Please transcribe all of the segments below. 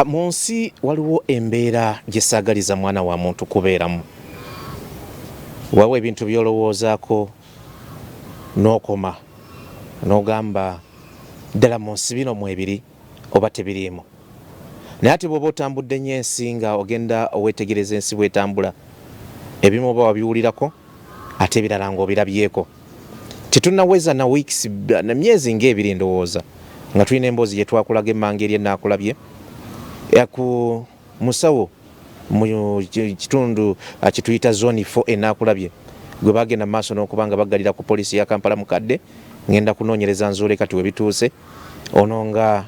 Mu nsi waliwo embeera gye saagaliza mwana wa muntu kubeeramu. Wawe ebintu by'olowoozaako n'okoma n'ogamba ddala mu nsi bino mwebiri oba tebiriimu. Naye ate bw'oba otambudde nnyo ensi nga ogenda oweetegereza ensi bw'etambula, ebimu oba wabiwulirako ate ebirala ng'obirabyeko. Tetunnaweza na weeks na myezi ng'ebiri ndowooza nga tulina emboozi gye twakulaga emmanga eri enaakulabye ku musawo mu kitundu kituyita zone 4 enaakulabye gwe bagenda mu maaso n'okuba nga baggalira ku poliisi ya Kampala mukadde ngenda kunoonyereza nzuule kati we bituuse. Ono nga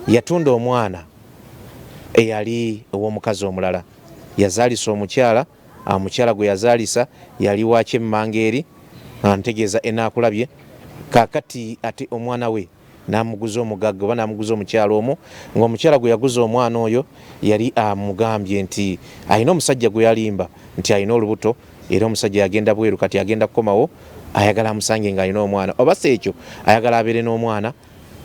yatunda omwana eyali ow'omukazi omulala, yazaalisa omukyala, omukyala gwe yazaalisa yali waaki emmanga eri ntegeeza enaakulabye, kaakati ate omwana we n'amuguza omugagga oba n'amuguza omukyala omwo, ng'omukyala gwe yaguza omwana oyo yali amugambye nti alina omusajja gwe yalimba nti alina olubuto era omusajja yagenda bweru, kati agenda kukomawo ayagala amusange ng'alina omwana, oba si ekyo ayagala abeere n'omwana,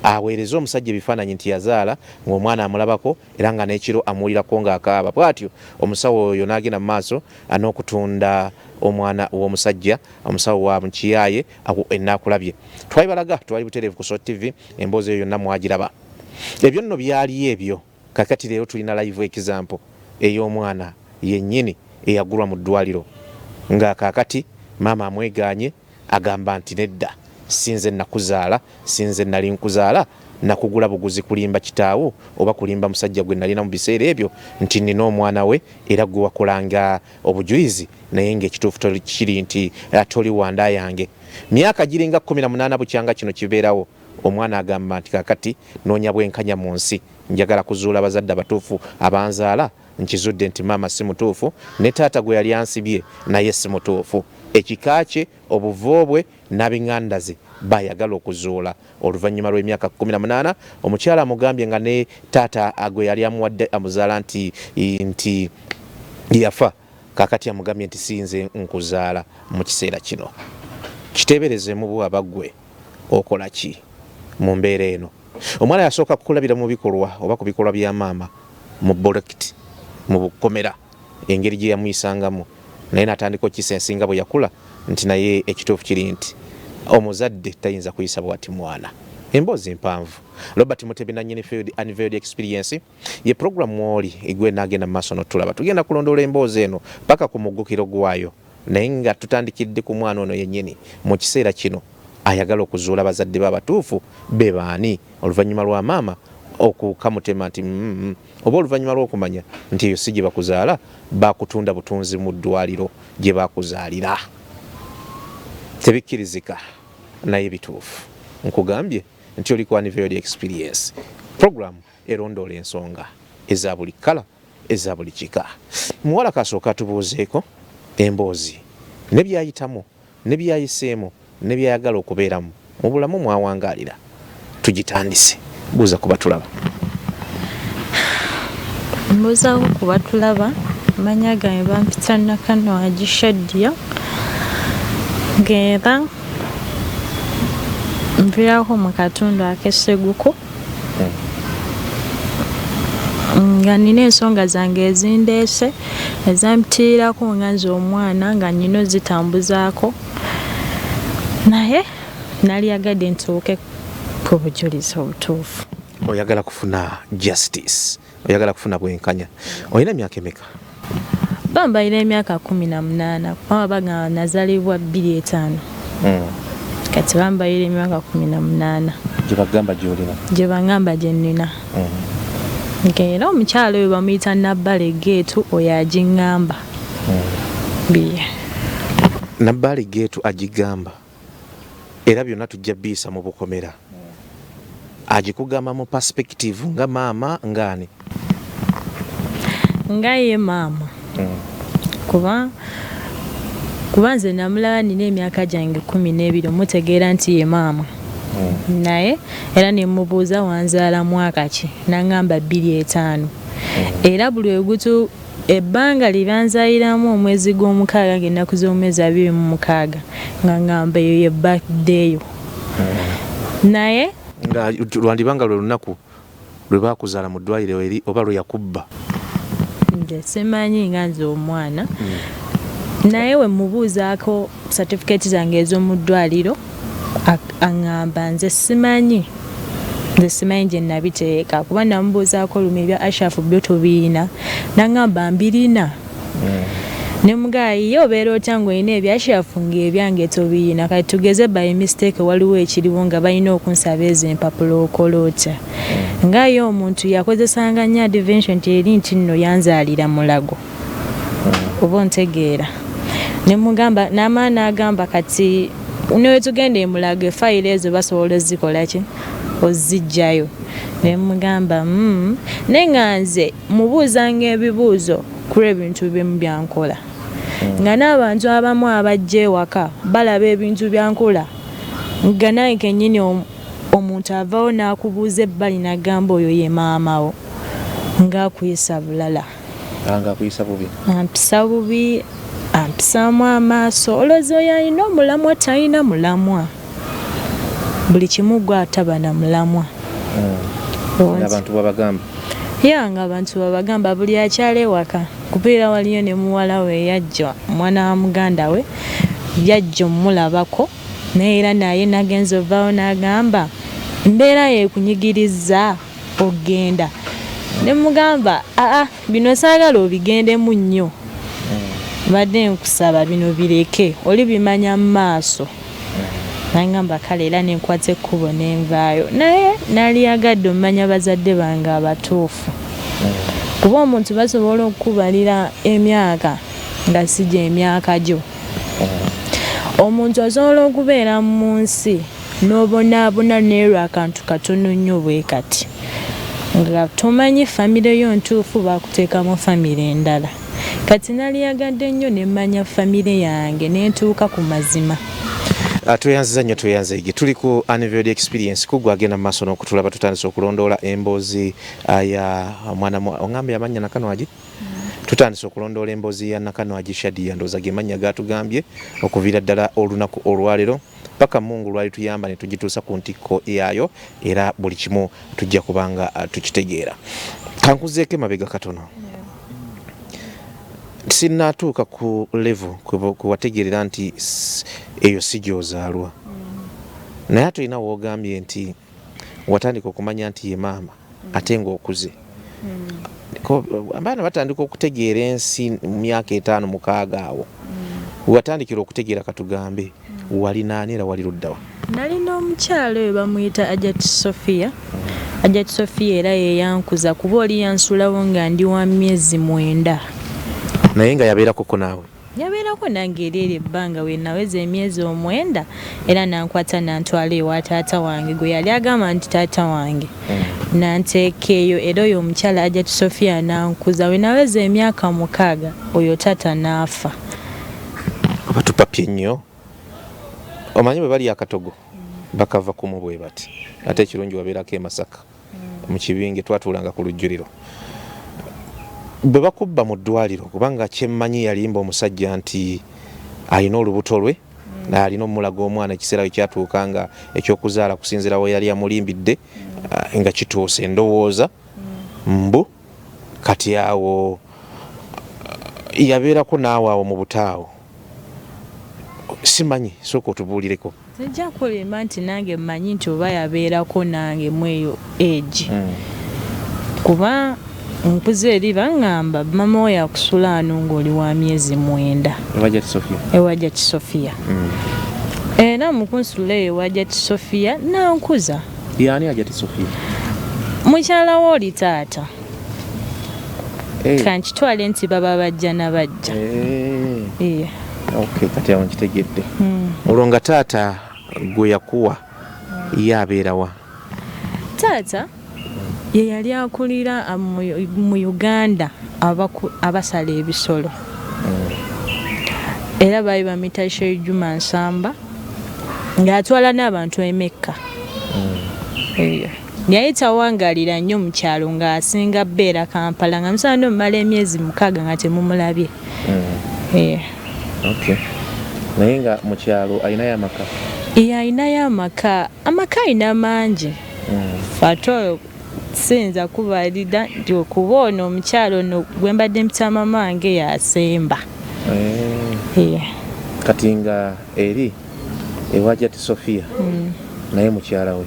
aweereza omusajja ebifaananyi nti yazaala ng'omwana amulabako era nga n'ekiro amuwulirako ng'akaaba. Bw'atyo omusawo oyo n'agenda mu maaso n'okutunda omwana w'omusajja, omusawo wa mukiyaaye awo enaakulabye. Twalibalaga twali butereevu ku SOT TV, emboozi eyo yonna mwagiraba. Ebyo nno byali ebyo. Kakati leero tulina live example ey'omwana yennyini eyagulwa mu ddwaliro nga kaakati maama amwegaanye agamba nti nedda, sinze nakuzaala, sinze nali nkuzaala, nakugula buguzi kulimba kitaawo oba kulimba musajja gwe nalina mu biseera ebyo nti nina omwana we era gwe wakolanga obujulizi naye ng'ekituufu kiri nti toli wanda yange. Myaka giringa 18 bukyanga kino kibeerawo, omwana agamba nti kaakati noonya bwenkanya mu nsi, njagala kuzuula abazadde abatuufu abanzaala, nkizudde nti maama si mutuufu ne taata gwe yali ansibye naye si mutuufu. Ekika kye, obuvo bwe n'ab'eŋŋanda ze bayagala okuzuula. Oluvannyuma lw'emyaka 18 omukyala amugambye nga ne taata gwe yali amuwadde amuzaala nti yafa, kaakati amugambye nti sinze nkuzaala mu kiseera kino. Kiteeberezemu bwaba ggwe okola ki mu mbeera eno? Omwana yasooka kukulabira mu bikolwa oba ku bikolwa bya maama mu bolekiti mu bukomera, engeri gye yamuyisangamu, naye n'atandika okisensinga bwe yakula nti naye ekituufu kiri nti omuzadde tayinza kuyisa bwati mwana. Emboozi mpanvu. Robert Mutebi na nnyini Unveiled Experience ye programu oli egwe n'agenda mu maaso n'otulaba. Tugenda kulondoola emboozi eno paka ku muggukiro gwayo, naye nga tutandikidde ku mwana ono yennyini mu kiseera kino ayagala okuzuula abazadde b'abatuufu be baani, oluvannyuma lwa maama okukamutema nti oba oluvannyuma lw'okumanya nti eyo si gye bakuzaala, bakutunda butunzi mu ddwaliro gye bakuzaalira. Tebikkirizika naye bituufu. Nkugambye nti oli ku Unveiled Experience, programu erondoola ensonga eza buli kkala, eza buli kika. Muwala kasooka atubuuzeeko emboozi ne byayitamu ne byayiseemu ne byayagala okubeeramu mu bulamu mwawangaalira. Tugitandise. Buuza kuba tulaba. Mbuuzaako kuba tulaba. Amanya gange bampita Nakano Agishadya ng'era nviirako mu katundu ak'Esseguko nga nina ensonga zange ezindeese ezampitirirako nga nze omwana nga nnina zitambuzaako, naye nali yagadde ntuuke ku bujulizi obutuufu. Oyagala kufuna justice, oyagala kufuna bwenkanya. Olina emyaka emeka? Bambalira emyaka 18 kuba baga nazalibwa 25. Kati bambalira emyaka 18. Gye bagamba gy'olina? Gye bagamba gye nnina. Ng'era omukyalo oyo bamuyita Nabbale Geetu, oyo agiŋŋamba. Nabbale Geetu agigamba era byonna tujja biisa mu bukomera. Agikugamba mu perspective nga maama ngaani? Nga ye maama. Kuba nze namulaba nina emyaka gyange 12 mutegeera nti ye maama. Naye era ne mubuuza wanzaala mwaka ki, n'aŋŋamba 25. Era buli wegutu ebbanga libanzaaliramu omwezi gw'omukaaga ng'ennaku z'omwezi 26 nga ŋŋamba eyo ye birthday yo. Naye nga lwandibanga lwe lunaku lwe bakuzaala mu ddwaliro eri oba lwe yakubba? Nze simanyi nga nze omwana naye we mubuuzaako certificate zange ez'omu ddwaliro aŋŋamba nze simanyi gye nabiteeka kuba namubuuzaako lumu ebya Ashraf byo tobiina naŋŋamba mbirina. Ne mugayi ye obeera otya ng'olina ebya Ashraf ng'ebyange tobiina kati tugeze by mistake waliwo ekiriwo nga balina okunsaba ezo empapula okola otya. Nga ye omuntu yakozesanga nnyo advention nti eri nti nno yanzaalira mulago oba ontegeera. Ne mugamba n'amaana agamba kati ne tugenda emulago efayiro ezo basobola ozikola ki ozijjayo. Ne mugamba naye nga nze mubuuzanga ebibuuzo kuri ebintu bimu byankola nga n'abantu abamu abajja ewaka balaba ebintu byankola nga naye kennyini omuntu avawo n'akubuuza ebbali n'agamba oyo ye maamawo ng'akuyisa bulala. Ng'akuyisa bubi? Ampisa bubi, ampisaamu amaaso olowooza oyo alina omulamwa talina mulamwa buli kimu gwe ataba na mulamwa. Abantu babagamba? Nga abantu babagamba buli akyala ewaka kubeera waliyo ne muwala we yajja mwana wa muganda we yajja omulabako naye era naye nagenza ovaawo n'agamba mbeera yeekunyigiriza ogenda. Ne mugamba bino saagala obigendemu nnyo badde nkusaba bino bireke oli bimanya mu maaso. Nangamba kale era nenkwata ekkubo nenvaayo naye naliyagadde omumanya bazadde bange abatuufu kuba omuntu basobola okukubalira emyaka nga sijja emyaka gyo. Omuntu asobola okubeera mu nsi n'obonaabona neerwa akantu katono nnyo bwe kati nga tomanyi famire yo ntuufu bakuteekamu famire endala. Kati naliyagadde nnyo nemmanya famire yange nentuuka ku mazima. Tweyanziza nnyo tweyanzege tuli ku Unveiled Experience kugwa agenda mu maaso n'okutulaba tutandise okulondoola emboozi ya mwana oŋŋambye amanya Nakanwagi tutandise okulondoola emboozi ya Nakanwagi Shadia ndowooza ge mannya gatugambye okuviira ddala olunaku olwaleero paka Mungu lwali tuyamba ne tugituusa ku ntikko yaayo era buli kimu tujja kubanga tukitegeera. Kankuzeeko emabega katono. Sinatuuka ku level kuwategeerera nti eyo si gy'ozaalwa naye ate olina woogambye nti watandika okumanya nti ye maama ate ng'okuze. Abaana batandika okutegeera ensi mu myaka 5-6 awo watandikira okutegeera katugambe wali naani era wali luddawa? Nalina omukyalo oyo bamuyita Ajati Sophia. Ajati Sophia era ye yankuza kuba oli yansulawo nga ndi wa myezi 9. Naye nga yabeerako naawe? Yabeerako nange eryeryo ebbanga we naweza emyezi 9 era nankwata nantwala ewa taata wange gwe yali agamba nti taata wange nanteeka eyo era oyo omukyala Ajati Sophia nankuza we naweza emyaka 6 oyo taata naafa. Batupapye nnyo. Omanyi bwe bali akatogo bakava kumu bwe bati ate ekirungi wabeerako e Masaka mu kibinge twatuulanga ku lujjuliro bwe bakubba mu ddwaliro kubanga kyemmanyi yalimba omusajja nti alina olubuto lwe alina omulaga omwana ekiseera kyatuuka nga ekyokuzaala kusinziira we yali amulimbidde nga kituuse ndowooza mbu kati awo yabeerako naawe awo mu butaawo simanyi sooka otubuulireko. Sijja kulema nti nange mmanyi nti oba yabeerako nange mu eyo egi kuba nkuze eri baŋŋamba mama we yakusula ano ng'oli wa myezi 9 ewa Ajati Sophia. Era mu kunsula eyo ewa Ajati Sophia nankuza. Yaani Ajati Sophia? Mukyala we oli taata. Kankitwale nti baba bajja nabajja. Okay, kati awo nkitegedde. Olwo nga taata gwe yakuwa ye abeerawa? Taata ye yali akulira mu Uganda abasala ebisolo era baali bamuyita Sheikh Juma Nsamba ng'atwala n'abantu e Mecca. Yali tawangaalira nnyo mu kyalo ng'asinga bbeera Kampala nga musaana omumala emyezi 6 nga temumulabye. Naye nga mu kyalo alinayo amaka? Alinayo amaka alina mangi. Ate siyinza kubalira nti okuba ono omukyalo ono gwe mbadde mpita maama wange yasemba. Kati nga eri ewajjati Sophia naye mukyala we.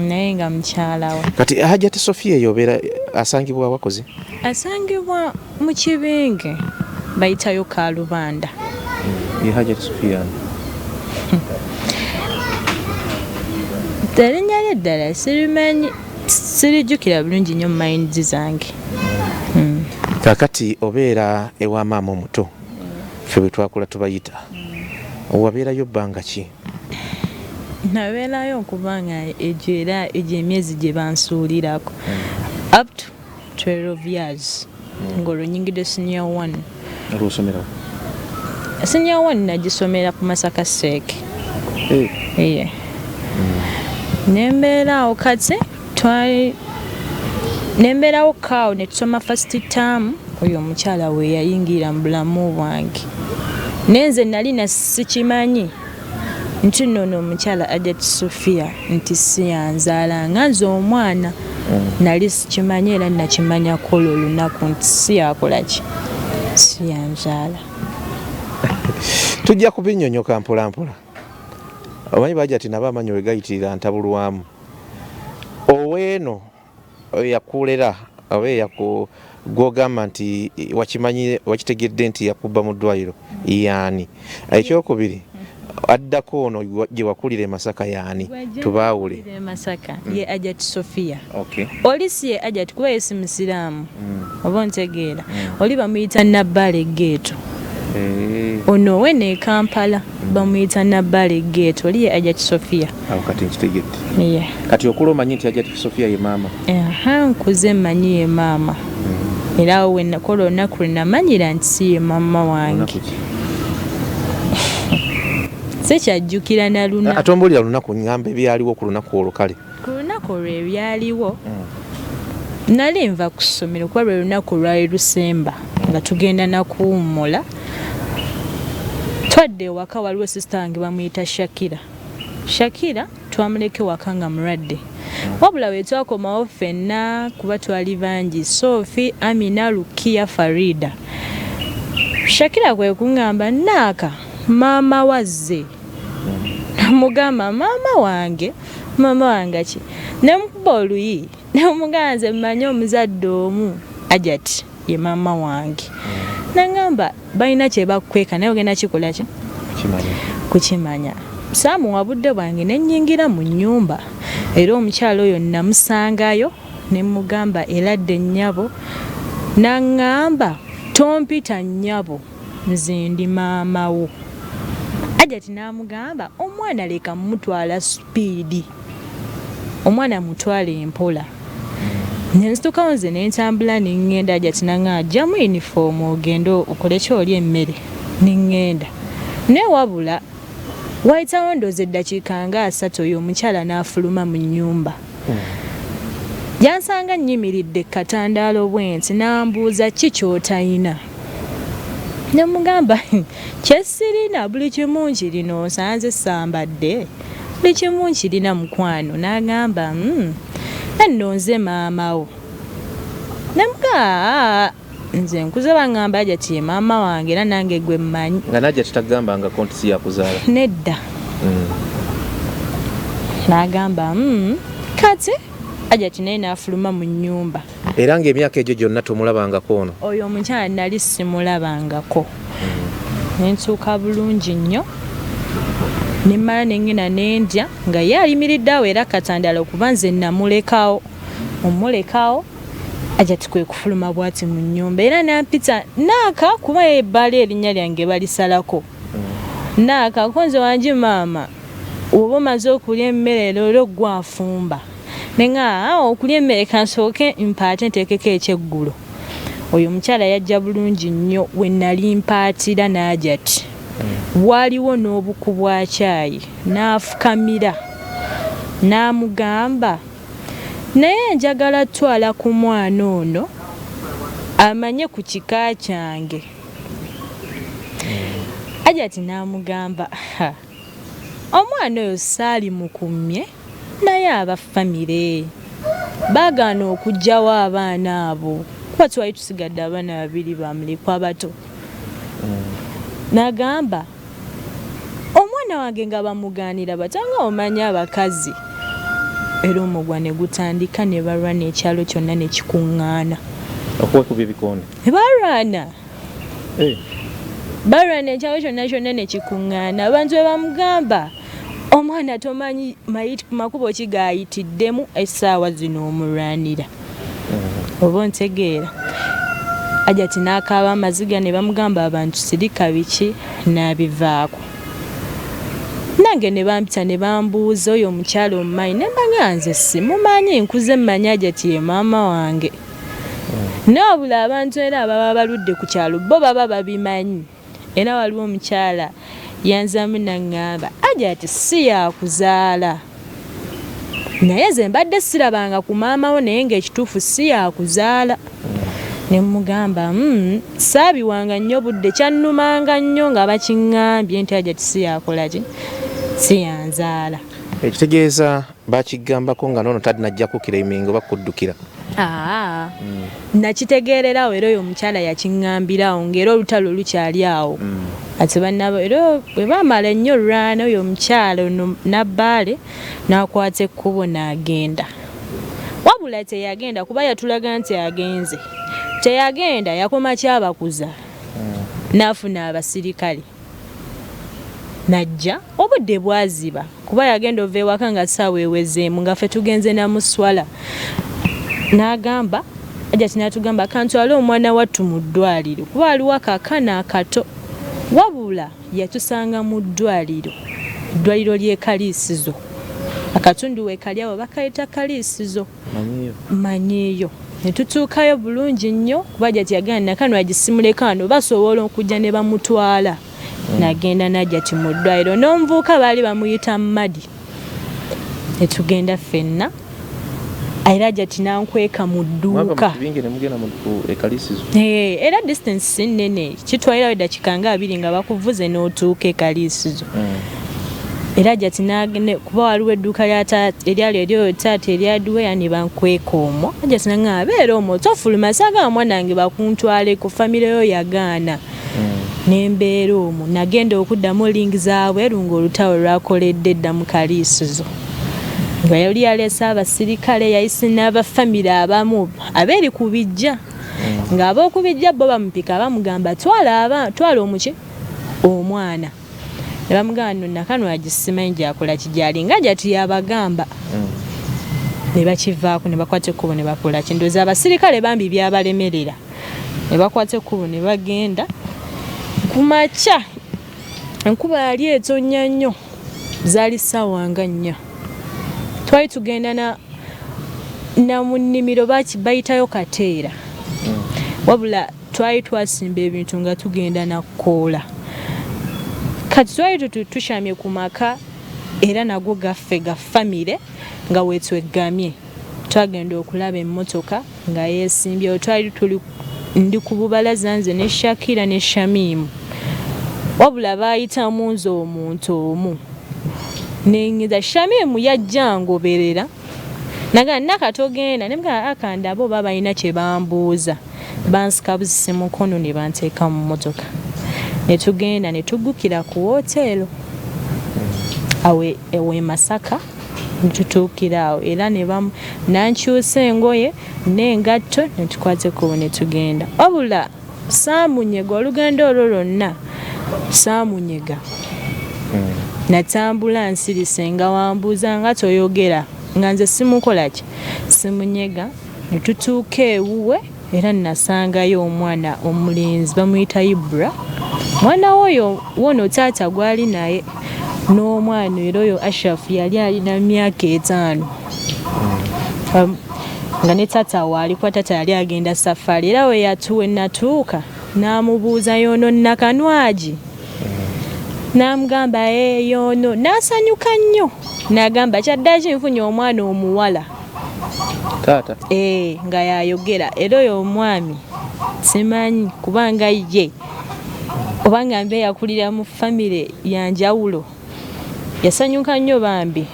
Naye nga mukyala we. Kati Hajjati Sophia eyo obeera asangibwa wakozi? Asangibwa mu kibinge bayitayo Kalubanda. Ye Hajjati Sophia. Erinnya lye ddala sirimanyi, sirijjukira bulungi nnyo mu mayinzi zange. Kakati obeera ewa maama omuto, ffe bwe twakula tubayita, wabeerayo bbanga ki? Nabeerayo okubanga egyo era egyo emyezi gye bansuulirako up to 12 years ng'olwo nnyingidde senior 1. Olw'osomerawo? Senior 1 nagisomera ku Masaka Seeke. Nembeerawo kati nembeerawo kaawo ne tusoma first term, oyo omukyala we yayingira mu bulamu bwange. Nenze nali nasikimanyi nti nno omukyala Hajjati Sophia nti siyanzaalanga nze omwana. Nali sikimanyi era nakimanyako olwo olunaku nti siyakola ki, siyanzaala. Tujja kubinnyonnyoka mpolampola. Omanyi Hajjati nabo amanyi we gayitirira ntabulwamu. Oweeno yakulera oba gw'ogamba nti wakitegedde nti yakubba mu ddwaliro yaani? Ekyokubiri addako ono gye wakulira e Masaka yaani? Tubaawule. Masaka ye Hajjati Sophia. Oli si ye Hajjati kuba ye si musiraamu oba ontegeera. Oli bamuyita Nabbale Geeto. Ono we ne Kampala bamuyita Nabbale Geeto. Oli ye Hajjati Sophia. Awo kati nkitegedde. Kati okula omanyi nti Hajjati Sophia ye maama? Nkuze mmanyi ye maama. Era awo we nakola olunaku lwe namanyira nti si ye maama wange. Sikyajjukira na lunaku. Ate ombuulira lunaku ngamba ebyaliwo ku lunaku olwo kale. Ku lunaku olwo ebyaliwo nali nva ku ssomero kuba lwe lunaku lwali lusemba nga tugenda na kuwummula. Twadde ewaka waliwo sisita wange bamuyita Shakira twamuleka ewaka nga mulwadde. Wabula bwe twakomawo ffenna kuba twali bangi, Sophie, Amina, Lukia, Farida. Shakira kwe kuŋŋamba naaka maama wazze. Namugamba maama wange ki? Nemukuba oluyi nemugamba nze mmanyi omuzadde omu Hajjati ye maama wange. Nangamba balina kye bakweka naye ogenda kikola ki? Kukimanya. Saamuwa budde bwange ne nnyingira mu nnyumba era omukyala oyo namusangayo ne mugamba eradde nnyabo. Naŋŋamba tompita nnyabo nze ndi maama wo. Hajjati n'amugamba omwana leka mutwala supiidi, omwana mutwala empola. Nensitukawo nze ne ntambula ne ŋŋenda. Hajjati naŋŋamba ajjamu yunifoomu ogende okole ky'oli emmere ne ŋŋenda. Naye wabula wayitawo ndoozi eddakiika nga 3 oyo omukyala n'afuluma mu nnyumba. Yansanga nnyimiridde katandaalo bw'ensi n'ambuuza ki ky'otayina. Ne mugamba kyesirina buli kimu nkirina, osanze sambadde buli kimu nkirina mukwano. N'agamba nno nze maama wo. Ne mugamba nze nkuze baŋŋamba Hajjati ye maama wange era nange gwe mmanyi. Nga Hajjati tagambangako nti si yakuzaala? Nedda. N'agamba kati Hajjati naye n'afuluma mu nnyumba. Era ng'emyaka egyo gyonna tomulabangako ono? Oyo omukyala nali simulabangako. Ne ntuuka bulungi nnyo ne mmala ne ŋŋenda n'endya nga ye ayimiridde awo era katandala okuba nze namulekawo. Omulekawo Hajjati kwe kufuluma bw'ati mu nnyumba era nampita naaka kuba ebbaala erinnya lyange balisalako. Naaka ko nze wangi maama oba omaze okulya emmere leero gwafumba. Nenga okulya emmere kansooke mpaate nteekeko ekyeggulo. Oyo omukyala yajja bulungi nnyo we nali mpaatira n'Hajjati. Waliwo n'obuku bwa caayi n'afukamira n'amugamba naye njagala twala ku mwana ono amanye ku kika kyange. Hajjati n'amugamba omwana oyo saali mukumye naye aba famire. baagaana okugyawo abaana abo kuba twali tusigadde abaana babiri bamulekwa abato. N'agamba omwana wange nga bamugaanira batanga omanya abakazi era omugwa ne gutandika ne balwana ekyalo kyonna ne kikuŋŋaana. Okubakuba ebikonde balwana ekyalo kyonna ne kikuŋŋaana. Abantu bwe bamugamba omwana tomanyi makubo ki gaayitiddemu essaawa zino omulwanira. Oba ontegeera. Ajati n'akaaba amaziga ne bamugamba abantu sirika biki n'abivaako. Nange ne bampita ne bambuuza oyo omukyala omumanyi ne mbagamba nze simumanyi nkuze mmanyi Ajati ye maama wange. N'obula abantu era ababa baludde ku kyalo bo baba babimanyi. Era waliwo omukyala yanzamu n'aŋŋamba Ajati si yakuzaala. Naye nze mbadde sirabanga ku maama wo naye ng'ekituufu si yakuzaala. Ne mugamba saabiwanga nnyo budde kyannumanga nnyo nga bakiŋŋambye nti Ajati si yakola ki si yanzaala. Ekitegeeza bakigambako nga noono talinajja kukiraiminga oba kuddukira. Nakitegeererawo era oyo omukyala yakiŋŋambirawo ng'era olutalo lukyali awo. Ati bannabo era bwe baamala ennyo olwana oyo omukyala ono Nabbaale n'akwata ekkubo n'agenda. Wabula teyagenda kuba yatulaga nti agenze. Teyagenda yakoma kyabakuza n'afuna abasirikale. Najja obudde bwaziba kuba yagenda ova ewaka nga ssaawa ewezeemu nga ffe tugenze namuswala. N'agamba Ajati n'atugamba kantwale omwana wattu mu ddwaliro kuba aliwo akaakaana akato. Wabula yatusanga mu ddwaliro ly'e Kaliisizo. Akatundu weekali awo bakayita Kaliisizo. Manyiiyo. Ne tutuukayo bulungi nnyo kuba Ajati yagamba nakano agisimuleko ano basobola okujja ne bamutwala. N'agenda n'Ajati mu ddwaliro n'omuvubuka baali bamuyita Madi. Ne tugenda ffenna. Era Ajati n'ankweka mu dduuka. Era distance si nnene kitwalirawo eddakiika nga 2 nga bakuvuze n'otuuka e Kaliisizo. Era Ajati n'agenda kuba waliwo edduuka eryali eryo taata eryaduweya ne bankweka omwo. Ajati n'aŋŋamba beera omwo tofuluma saagala mwana wange bakuntwaleko famireyo yagaana. N'embeera omwo nagenda okuddamu olingiza bweru ng'olutalo lwakoledde edda mu Kaliisizo. Nga yali yaleese abasirikale yayise n'abafamire abamu abeeri ku bijja. Ng'ab'oku bijja bo bamupika bamugamba twala omuki omwana. Ne bamugamba nno nakano agisimanyi gyakola kigyali nga Ajati yabagamba. Ne bakivaako ne bakwata ekkubo ne bakola ki ndowooza abasirikale bambi byabalemerera. Ne bakwata ekkubo ne bagenda. Ku makya enkuba yali etonnya nnyo zaali ssaawa nga 4. Twali tugenda na mu nnimiro bayitayo Kateera. Wabula twali twasimba ebintu nga tugenda na Kkoola. Kati twali tushamye ku maka era nago gaffe ga famire nga weetwegamye. Twagenda okulaba emmotoka nga yeesimbyewo. Twali tuli ndi ku bubalaza nze ne Shakira ne Shamimu. Wabula baayitamu nze omuntu omu. Nenyiza Shamimu yajja ngoberera. Naga nakatogenda ne mga akanda abo baba ina kye bambuuza. Bansika buzise mukono ne banteeka mu mmotoka. Ne tugenda ne tuggukira ku woteero. Awe Masaka ne tutuukira awo era ne nankyusa engoye n'engatto ne tukwate ekkubo ne tugenda. Wabula saamunyega olugendo olwo lwonna saamunyega. Natambula nsirise nga wambuuza nga toyogera nga nze simukola ki simunyega. Ne tutuuka ewuwe era nasangayo omwana omulenzi bamuyita Ibra. Mwana oyo wono taata gwali naye n'omwana era oyo Ashraf yali alina myaka 5. Nga ne taata waalikwa taata yali agenda safari era we natuuka n'amubuuza yono nakanwagi. N'amugamba yono n'asanyuka nnyo. N'agamba kyaddaaki nfunye omwana omuwala. Taata? Nga yayogera era oyo omwami simanyi kubanga ye obanga mbe yakulira mu famire yanjawulo. Yasanyuka nnyo bambi.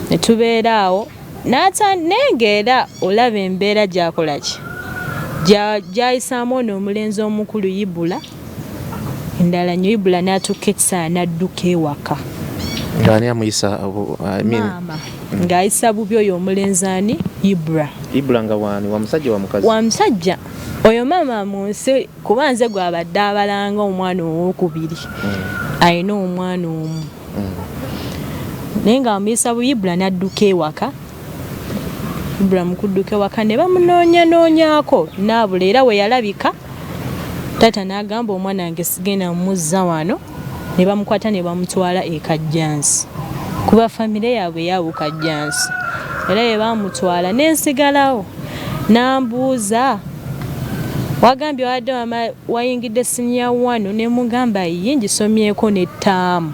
Ne tubeera awo nengeera olaba embeera gyakola ki gyayisaamu ono omulenzi omukulu Ibula endala nnyo Ibula n'atukka ekisaa n'adduka ewaka ng'ani amuyisa maama ng'ayisa bubi oyo omulenzi ani Ibula nga wani wa musajja wa mukazi wa musajja oyo maama mu nsi kuba nze gwabadde abalanga omwana owokubiri ayina omwana omu naye nga amuyisa bubi Ibula n'adduka ewaka Ibula mu kudduka ewaka ne bamunoonyanoonyako n'abula era we yalabika taata n'agamba omwana wange sigenda mumuzza wano ne bamukwata ne bamutwala e Kajjansi kuba famire yaabwe yabuka Kajjansi era ye bamutwala n'ensigalawo n'ambuuza wagambye wadde wayingidde siniya wano ne mugamba ye ngisomyeko n'ettaamu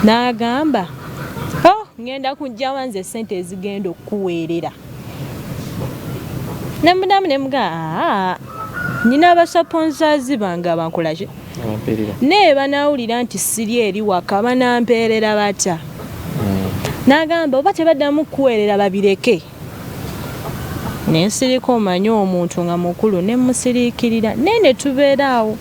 n'agamba ngenda kujjawa nze ssente ezigenda okukuweerera nemudamu nemuga nina abasaponsaazi bange abankolaki naye banawulira nti siri eri waka banampeerera batya n'agamba oba tebaddamu kukuweerera babireke nensirika omanyi omuntu nga mukulu nemusiriikirira naye ne tubeeraawo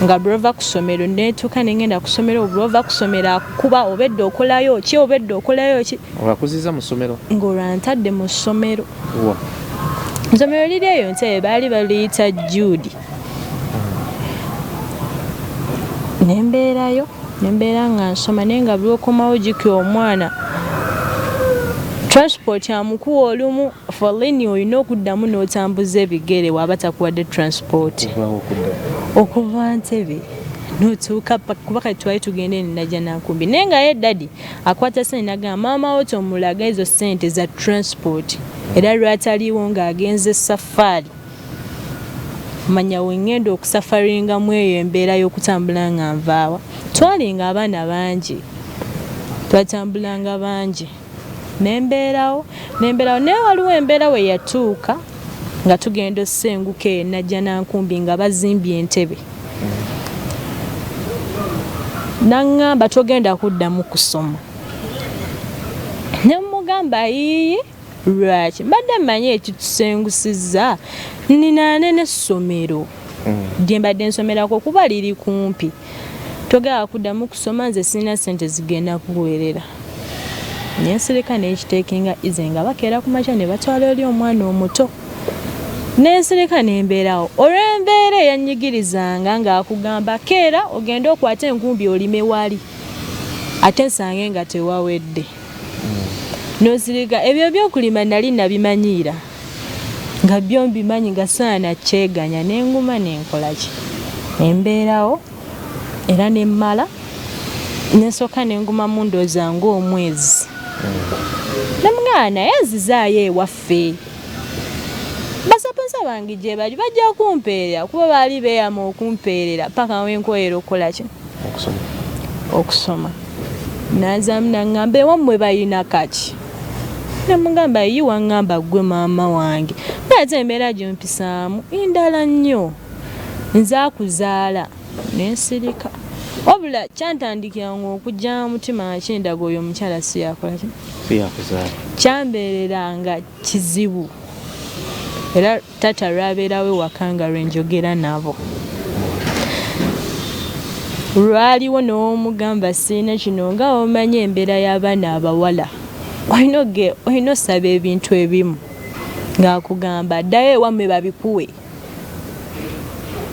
nga bulova ku ssomero netuuka nengenda ku ssomero bulova ku ssomero akuba obedde okolayo ki obedde okolayo ki olakuziza mu ssomero ng'olwantadde mu ssomero ssomero liri eyo nti baali baliyita Judy nembeera nga nsoma naye nga bulwokomawo jiki omwana transport amukuwa olumu folini olina okuddamu n'otambuza ebigere waaba takuwadde transport okuva Ntebe n'otuuka kuba kati twali tugende Najja Nankumbi naye nga ye dadi akwata ssente n'agamba maama wo tomulaga ezo ssente za transport era lwataliiwo ng'agenze safaari manya wengenda okusafaringamu eyo embeera y'okutambula nga nvaawa twalinga abaana bangi twatambulanga bangi nembeerawo naye waliwo embeera we yatuuka nga tugenda ossenguka e Najja Nankumbi nga bazimbye Entebe naŋŋamba togenda kuddamu kusoma nemugamba yiyi lwaki mbadde mmanyi ekitusengusiza ninaane n'essomero gye mbadde nsomerako kuba liri kumpi togenda kuddamu kusoma nze sirina ssente zigenda kuweerera nensirika n'ekiteekinga ize nga bakeera ku makya ne batwala eri omwana omuto nensirika nembeerawo olw'embeera eyanyigirizanga ng'akugamba keera ogende okwate enkumbi olime wali ate nsange nga tewawedde nozirika ebyo byokulima nali nabimanyiira nga byo mbimanyi nga saana kyeganya nenguma nenkolaki nembeerawo era nemmala nensooka nenguma mu ndooza ng'omwezi nemwana yazizaayo ewaffe basaponsa bange gye bali bajja kumpeerera kuba baali beeyama okumpeerera paka wenkoyera okukolaki okusoma nazaamu naŋŋamba ewammwe balina kaki nemugamba yi waŋŋamba ggwe maama wange naate embeera gyompisaamu indala nnyo nze akuzaala nensirika wabula kyantandikiranga okujja mutima akindaga oyo omukyala siyakolaki kyambeereranga kizibu era tata lwabeerawo ewaka nga lwenjogera nabo lwaliwo n'omugamba siina kino nga omanyi embeera y'abaana abawala olina osaba ebintu ebimu ng'akugamba ddayo ewammwe babikuwe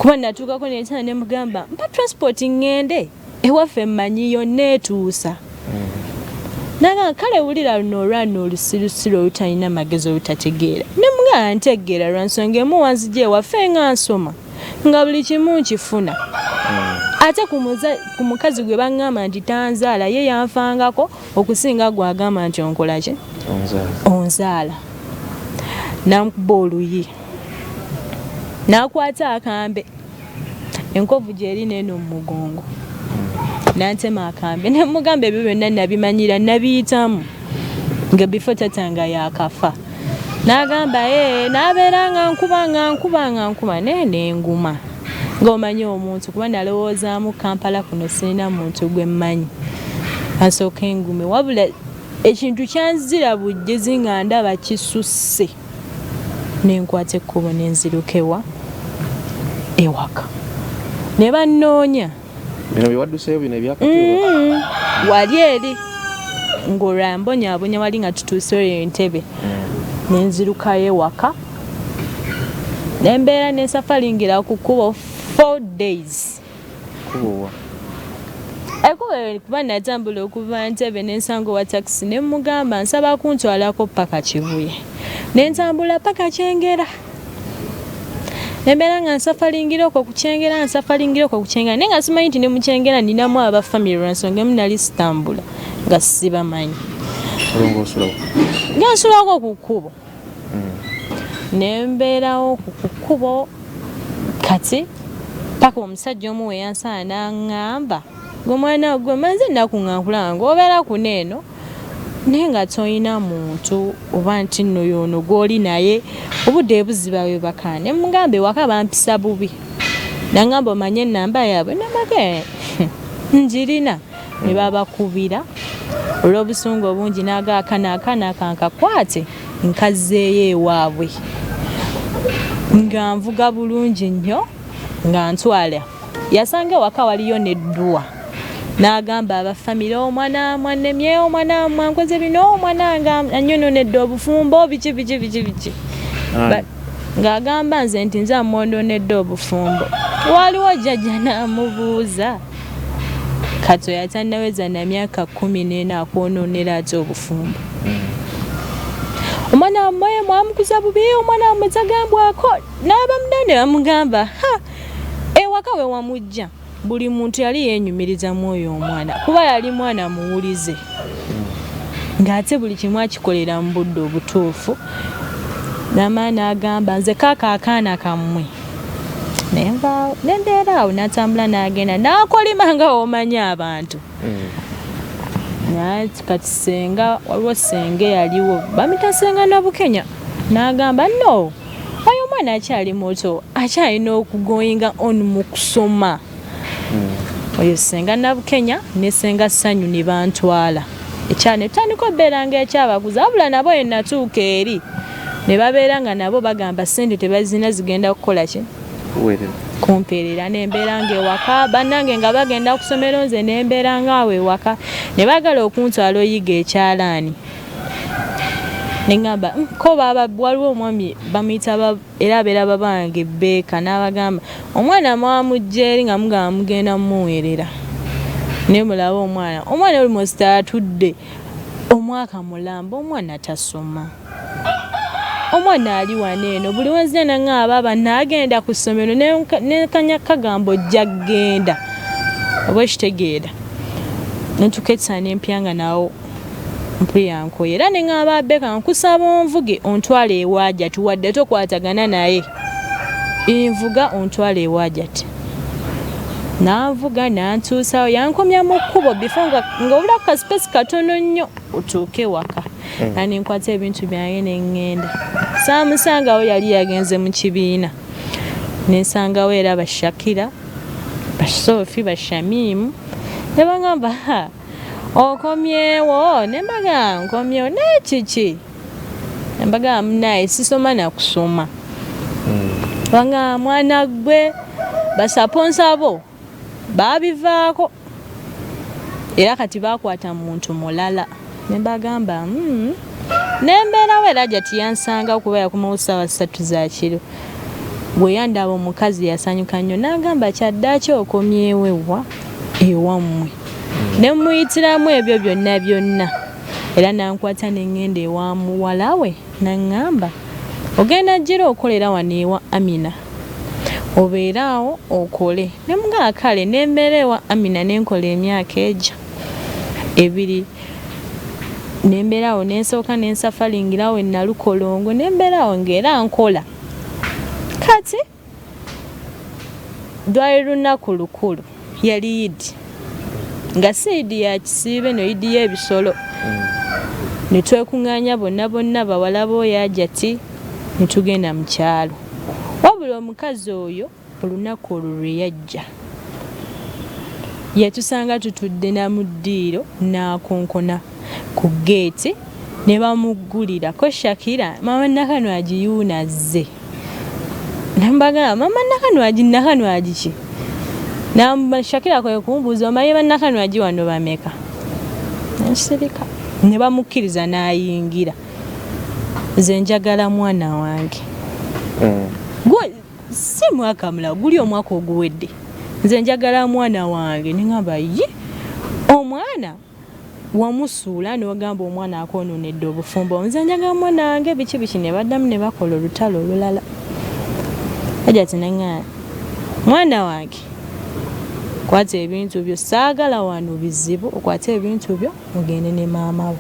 kuba natuukako nekyana nemugamba mpa transport ŋŋende ewaffe mmanyiyo neetuusa naga kale wulira luno olwana olusirusiru olutalina magezi olutategeera nemugamba ntegeera lwansonga emu wanzija ewaffe nga nsoma nga buli kimu nkifuna ate ku mukazi gwe baŋŋamba nti tanzaala ye yanfangako okusinga gwagamba nti onkolaki onzaala nankuba oluyi nakwata akambe enkovu gyeri neeno mu mugongo nantema akambe nemugamba ebyo byonna nabimanyira nabiyitamu nga bifo tatanga yakafa nagamba nabeera nga nkuba naye nenguma ng'omanyi omuntu kuba nalowoozaamu Kampala kuno sirina muntu gwe mmanyi asooka engume wabula ekintu kyanzira bujjezi nga ndaba kisusse ne nkwata ekkubo ne nzirukewa ewaka ne bannoonya bino biwadduseeyo bino ebyakatuulo wali eri ng'olwambonyaabonya wali nga tutuuseyo entebe ne nzirukayo ewaka ne mbeera ne safalingira ku kkubo 4 days. kubowa Ekuba kuba natambula okuva Ntebe ne nsanga wa taxi ne mugamba nsaba kuntwalako paka Kibuye. Ne ntambula paka Kyengera. Ne mbeera nga nsafalingira okwo ku Kyengera nenga simanyi nti ne mu Kyengera ninamu aba family lwansonga emu nali sitambula nga sibamanyi. Nga nsulako ku kkubo. Ne mbeerawo ku kkubo kati paka omusajja omu we yansaana n'aŋŋamba ng'omwana gwe manze nakuŋŋankula ng'obeera kuno eno naye nga toyina muntu oba nti nno y'ono gw'oli naye obudde buziba we baka ne mugamba ewaka bampisa bubi n'aŋŋamba omanye ennamba yaabwe namage njirina ne babakubira olw'obusungu obungi n'agaakanaakana kankakwate nkazzeeyo ewaabwe nga nvuga bulungi nnyo nga ntwala yasanga ewaka waliyo n'eddwa n'agamba abafamire omwana mwannemye omwana mwankoze bino omwana nga anyononedde obufumbo biki ng'agamba nze nti nze amwononedde obufumbo waliwo jjajja n'amubuuza kato yatannaweza na myaka 14 akwononera ate obufumbo omwana mwe mwamukuza bubi omwana mwe zagambwako n'aba munene bamugamba ewaka we wamujja buli muntu yali yeenyumiriza mu oyo omwana kuba yali mwana muwulize ng'ate buli kimu akikolera mu budde obutuufu n'amaana agamba nze akaana kammwe nenvaawo nendeeraawo n'atambula n'agenda n'akolima nga omanyi abantu kati senga waliwo senge yaliwo bamita senga Nabukenya n'agamba no oyo omwana akyali muto akyalina okugoyinga on mu kusoma oyo senga Nabukenya ne senga Ssanyu ne bantwala ekyane tandika obeera nga ekyabaguza wabula nabo yenatuuka eri ne babeera nga nabo bagamba sente tebazina zigenda kukola ki kumpeerera nembeera ng'ewaka bannange nga bagenda ku ssomero nze nembeera ngaawe ewaka ne bagala okuntwala oyiga ekyalaani neŋŋamba ko baba waliwo omwami bamuyita era abeera babange Beeka n'abagamba omwana mwamujja eri nga mugamba mugenda mumuweerera ne mulaba omwana almost atudde omwaka mulamba omwana tasoma omwana ali wano eno buli wezze naŋŋaba aba n'agenda ku ssomero nekanya kagambo ojja genda oba ekitegeera netuketsa nempyanga nawo mpuyankoye era neŋŋaba Beeka nkusaba onvuge ontwala ewaajati wadde tokwatagana naye nvuga ontwala ewaajati n'anvuga n'antuusawo yankomya mu kkubo before ng'obula ku kasipesi katono nnyo otuuke waka nenkwata ebintu byange neŋŋenda saamusangawo yali yagenze mu kibiina nensangawo era Bashakira Basoofi Bashamimu ne baŋŋamba okomyewo ne mbagamba nkomyewo nekiki ne mbagamba munaye sisoma nakusoma baŋŋamba mwana gwe basaponsa bo babivaako era kati bakwata muntu mulala ne bagamba nembeerawo era jati yansanga okuba yakomawo ssaawa 3 za kiro bwe yandaba omukazi yasanyuka nnyo n'agamba kyaddaaki okomyewo ewammwe ne muyitiramu ebyo byonna era nankwata neŋŋenda ewa muwala we naŋŋamba ogenda jjira okolera wano ewa Amina obeeraawo okole ne mugamba kale nembeera ewa Amina nenkola emyaka egyo 2 nembeerawo nensooka nensafalingirawo enalukolongo nembeerawo ng'era nkola kati lwali lunaku lukulu yali Yidi nga si Yidi ya kisiibe no Yidi y'ebisolo ne twekuŋŋaanya bonna bawala b'oyo Ajati ne tugenda mu kyalo wabula omukazi oyo olunaku olwo lwe yajja yatusanga tutudde na mu ddiiro n'akonkona ku gate ne bamugulira ko Shakira mama Nakanwagi yunaze nambaga mama Nakanwagi ki na Shakira kwe kumbuza maye Nakanwagi wano bameka nsirika ne bamukkiriza n'ayingira nze njagala mwana wange si mwaka mula guli omwaka oguwedde nze njagala mwana wange ningamba ye omwana wamusuula ne wagamba omwana akoononedde obufumbo nze njagala mwana wange biki ne baddamu ne bakola olutalo olulala ajja tinanga mwana wange kwata ebintu byo saagala wano bizibu okwata ebintu byo mugende ne maama we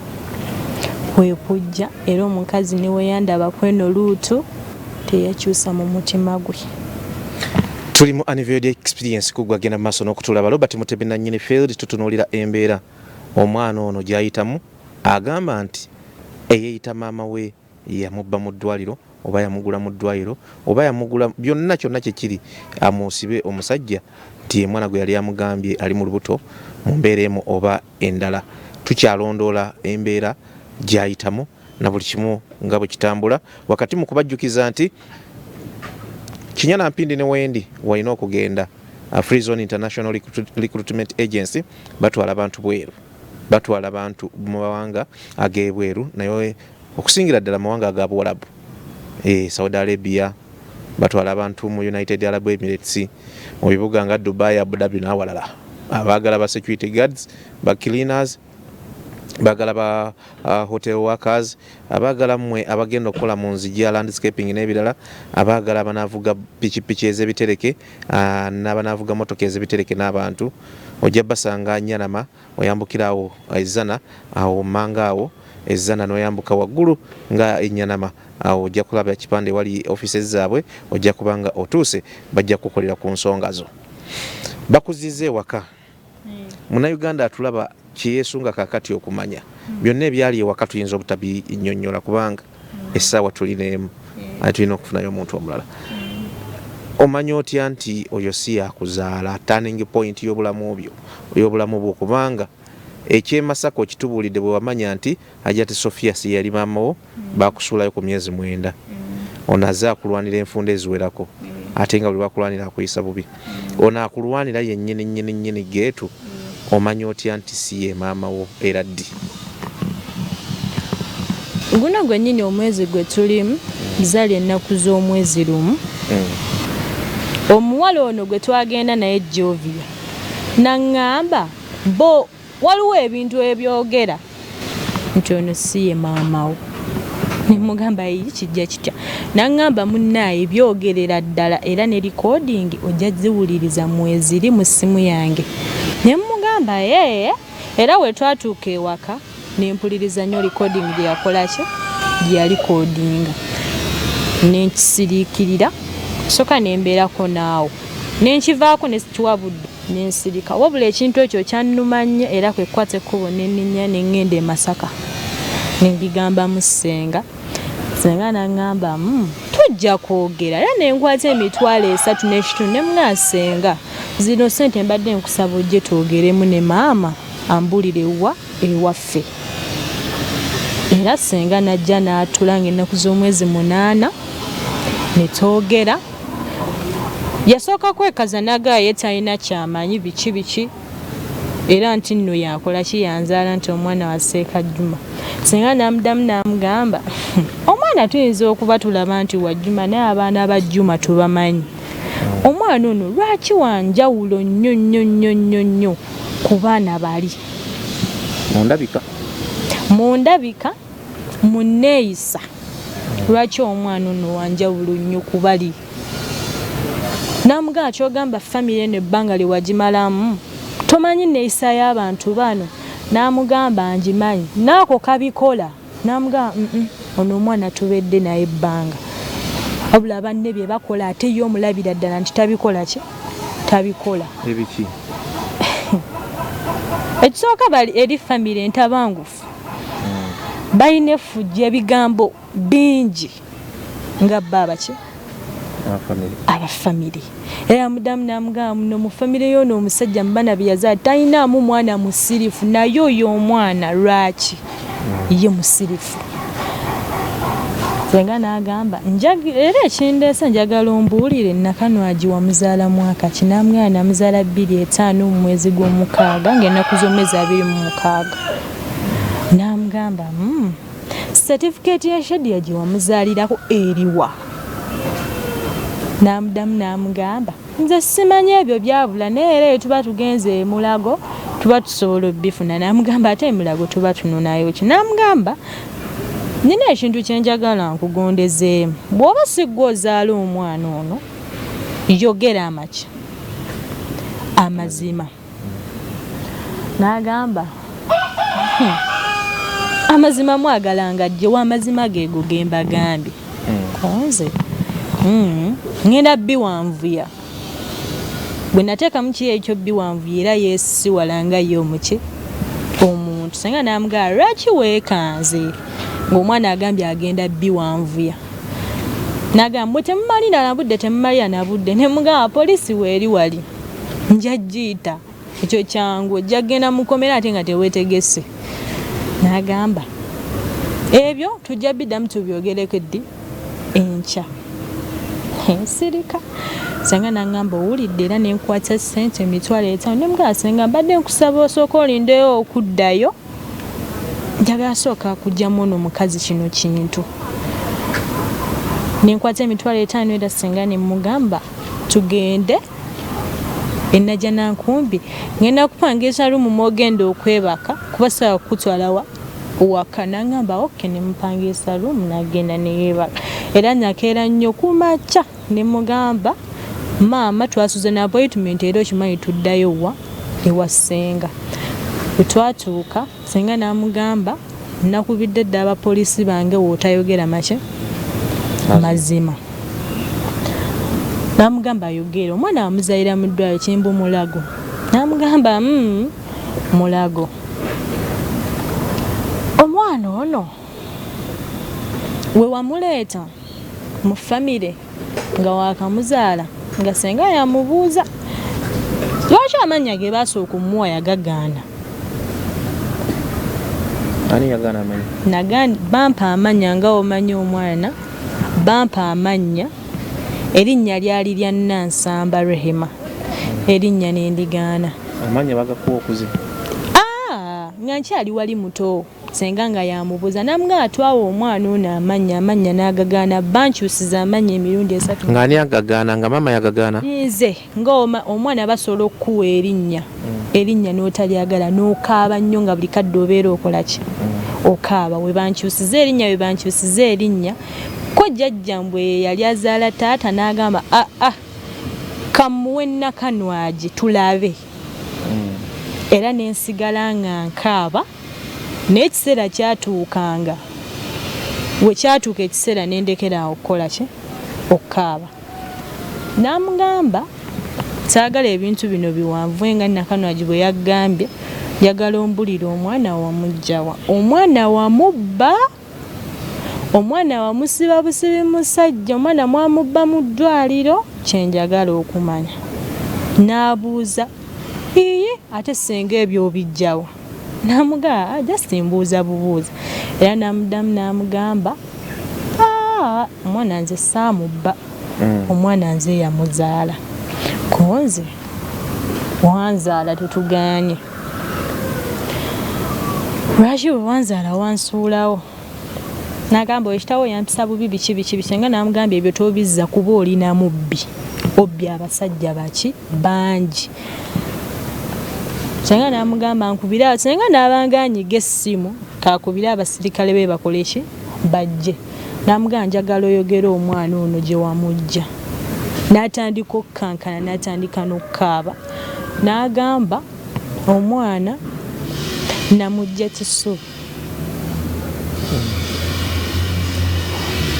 kwekujja era omukazi niwe yandaba kweno luutu teyakyusa mu mutima gwe. Tuli mu Unveiled Experience kugwagenda maaso n'okutulaba Robert Mutebi na Unveiled tutunuulira embeera omwana ono gy'ayitamu agamba nti eyeeyita maama we yamubba mu ddwaliro oba yamugula mu ddwaliro oba yamugula byonna kyonna kyekiri amusibe omusajja nti ye mwana gwe yali amugambye ali mu lubuto mu mbeera emu oba endala. Tukyalondoola embeera gy'ayitamu na buli kimu nga bwe kitambula wakati mu kubajjukiza nti Kinyana Mpindi ne Wendi walina okugenda Free Zone International Recruitment Agency batwala abantu bweru batwala abantu mu mawanga ag'ebweru naye okusingira ddala mawanga ag'Abuwalabu Saudi Arabia batwala abantu mu United Arab Emirates mu bibuga nga Dubai, Abu Dhabi n'awalala abaagala ba security guards ba cleaners bagala ba hotel workers abagala mwe abagenda okukola mu nzija landscaping n'ebirala abagala abanavuga pikipiki ez'ebitereke n'abanavuga motoka ez'ebitereke n'abantu ojja basanga Nyanama oyambukirawo ezana awo mangaawo ezana noyambuka waggulu nga Nyanama awo ojja kulaba ekipande wali offices zaabwe ojja kubanga otuuse bajja kukolera ku nsonga zo bakuzize waka muna Uganda atulaba kiyesunga kakati okumanya byonna ebyali ewaka tuyinza obutabinnyonnyola kubanga essaawa tulineemu ate tulina okufunayo omuntu omulala. Omanya otya nti oyo si yakuzaala turning point y'obulamu bwo kubanga ekyemasaka okitubuulidde bwe wamanya nti Hajjati Sofia si yali maamawo bakusuulayo ku myezi 9 ono azze akulwanira enfunda eziwerako ate nga bwe bakulwanira akuyisa bubi ono akulwanira yennyini geetu omanya otya nti si ye maama wo era ddi guno gwennyini omwezi gwe tulimu zaali ennaku z'omwezi lumu omuwala ono gwe twagenda naye Jovia naŋŋamba bo waliwo ebintu ebyogera nti ono si ye maama wo nemugamba yi kijja kitya naŋŋamba munnaaye byogerera ddala era ne recording ojja ziwuliriza mweziri mu ssimu yange nemugamba era we twatuuka ewaka nempuliriza nnyo recording gye yakola ki gye yalikodinga nenkisiriikirira soka nembeerako naawo nenkivaako nekiwabudde nensirika wabula ekintu ekyo kyannuma nnyo era kwekukwata ekkubo nenninya neŋŋenda e Masaka nengigamba mu ssenga naŋŋamba tujja kwogera era nenkwata emitwalo 3.5 nemwasenga zino sente mbadde nkusaba ojje twogeremu ne maama ambulire ewaffe era senga najja n'atula ng'ennaku z'omwezi 8 ne twogera yasooka kwekaza naga ye talina kyamanyi biki era nti nno yakola ki yanzaala nti omwana wa Seeka Juma senga n'amuddamu n'amugamba omwana tuyinza okuba tulaba nti wa Juma naye abaana ba Juma tubamanyi omwana ono lwaki wanjawulo nnyo ku baana bali mundabika mu nneeyisa lwaki omwana ono wanjawulo nnyo ku bali namugamba kyogamba famire eno ebbanga lye wagimalamu tomanyi nneeyisa y'abantu bano namugamba ngimanyi naako kabikola namugamba ono omwana tubedde naye ebbanga wabula banne bye bakola ate ye omulabira ddala nti tabikola ki tabikola ebiki ekisooka bali eri famire entabangufu balina effujja ebigambo bingi nga baba ki abafamire era mudamu namugamba muno mu famire y'ono omusajja mubana bye yazaala talinamu mwana musirifu naye oyo omwana lwaki ye musirifu senga n'agamba era ekindeesa njagala ombuulire Nakanwagi wamuzaala mwaka ki namugamba namuzaala 25 mu mwezi gw'omukaaga ng'ennaku z'omwezi 26 namugamba certificate ya Shadia gye wamuzaalirako eriwa namudamu namugamba nze simanyi ebyo byabula naye era tuba tugenze emulago tuba tusobola obifuna namugamba ate emulago tuba tununayo ki namugamba nina ekintu kyenjagala nkugondezeemu bw'oba sigwa ozaala omwana ono yogera amaki amazima n'agamba amazima mwagalanga gye w'amazima geego gembagambye konze ngenda biwanvuya bwe nateekamu ki ekyo biwanvuya era yeesiwalanga ye omuki omuntu senga namugamba lwaki weekanze ng'omwana agambye agenda biwanvuya nagamba bwe temumalira nabudde temumalira nabudde nemugamba poliisi weeri wali nja giyita ekyo kyangu ojja kgenda mukomera ate nga teweetegese nagamba ebyo tujja biddamu tubyogereko eddi enkya ensirika senga nagamba owulidde era nenkwata ssente $5,000 nemugamba senga mbadde nkusaba osooka olindeyo okuddayo njagala sooka kugyamu ono mukazi kino kintu nenkwata $5,000 era senga nemugamba tugende enajja nankumbi ngenda kupangisa lumu mogenda okwebaka kuba sawa kutwalawa waka nagamba oke nemupangisa lumu nagenda neyebaka era nakeera nnyo kumakya nemugamba maama twasuze na appointment era okimanyi tuddayo wa ewa senga bwe twatuuka senga namugamba nakubidde dda abapoliisi bange wootayogera make mazima namugamba ayogera omwana wamuzaalira mu ddwaliro Kimbu Mulago namugamba Mulago omwana ono we wamuleeta mu famire nga wakamuzaala nga senga yamubuuza lwaki amannya ge basooka omuwa yagagaana ani yagaana amannya bampa amannya nga omanyi omwana bampa amannya erinnya lyali lya Nansamba Rehema erinnya nendigaana amannya bagakuwa okuziba nga nkyali wali muto senga nga yamubuuza namugamba twawa omwana ono amannya n'agagaana bankyusiza amannya emirundi 3 nga ani agagaana nga maama yagagaana nze nga omwana basobola okuwa erinnya n'otalyagala n'okaaba nnyo nga buli kadde obeera okola ki okaaba we bankyusiza erinnya ko jjajjambwe yali azaala taata n'agamba kamuwe Nakanwagi tulabe era nensigala nga nkaaba n'ekiseera kyatuukanga we kyatuuka ekiseera nendekera okukola ki okukaaba namugamba saagala ebintu bino biwanvu nga Nakanwagi bwe yaggambye njagala ombulira omwana wamugjawa omwana wamubba omwana wamusiba busibi musajja omwana mwamubba mu ddwaliro kyenjagala okumanya n'abuuza ate senga ebyo obijjawa namugamba just mbuuza bubuuza era namudamu namugamba omwana nze saamubba omwana nze yamuzaala konze wanzaala tetuganye lwaki bwe wanzaala wansuulawo nagamba ekitawo yampisa bubi biki senga namugamba ebyo tobizza kuba olina mubbi obbi abasajja baki bangi senga namugamba nkubira senga nabanga anyiga essimu kakubira abasirikale be bakole ki bajje namugamba njagala oyogera omwana ono gye wamujja n'atandika okukankana n'atandika n'okukaaba n'agamba omwana namujja Kisubi